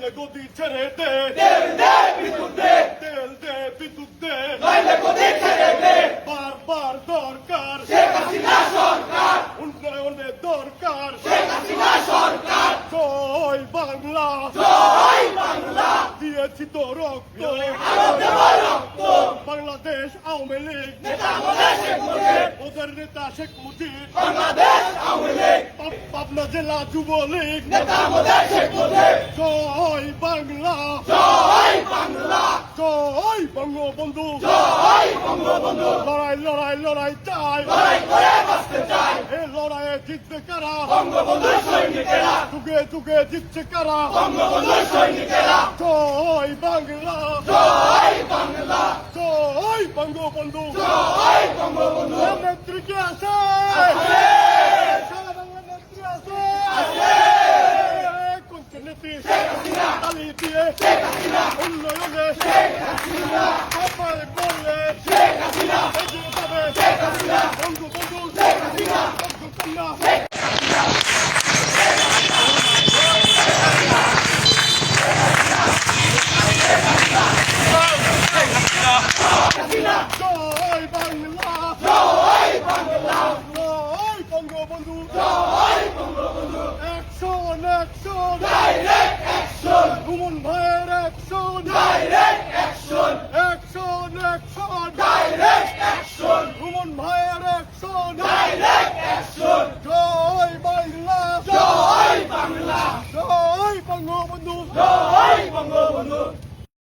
নইলে গদি ছেড়ে দে, তেল দে বিদ্যুৎ দে, তেল দে বিদ্যুৎ দে, নইলে গদি ছেড়ে দে। বারবার দরকার শেখ হাসিনা সরকার, উন্নয়নের দরকার। শেখ হাসিনা সরকার, জয় বাংলা, জয় বাংলা, দিয়েছি তো রক্ত, আরো দেব রক্ত। বাংলাদেশ আওয়ামী লীগ, নেতা আমাদের শেখ মুজিব, ওদের নেতা শেখ মুজিব, বাংলাদেশ আওয়ামী লীগ, পাবনা জেলা যুবলীগ। নেতা আমাদের শেখ মুজিব। জয় বাংলা, জয় বাংলা, জয় বঙ্গবন্ধু। জয় বঙ্গবন্ধু। লড়াই লড়াই লড়াই চাই, লড়াই করে বাঁচতে চাই, এ লড়াইয়ে জিতবে কারা, বঙ্গবন্ধুর সৈনিকেরা, যুগে যুগে জিতছে কারা। বঙ্গবন্ধুর সৈনিকেরা। জয় বাংলা, জয় বাংলা, জয় বঙ্গবন্ধু। জয় বঙ্গবন্ধু। নেত্রী কে আছে? সারা বাংলা নেত্রী আছে? কোন নেত্রী? তালি দিয়ে উন্নয়নে সবাই বললে এগিয়ে যাবে বঙ্গবন্ধু, বঙ্গকন্যা।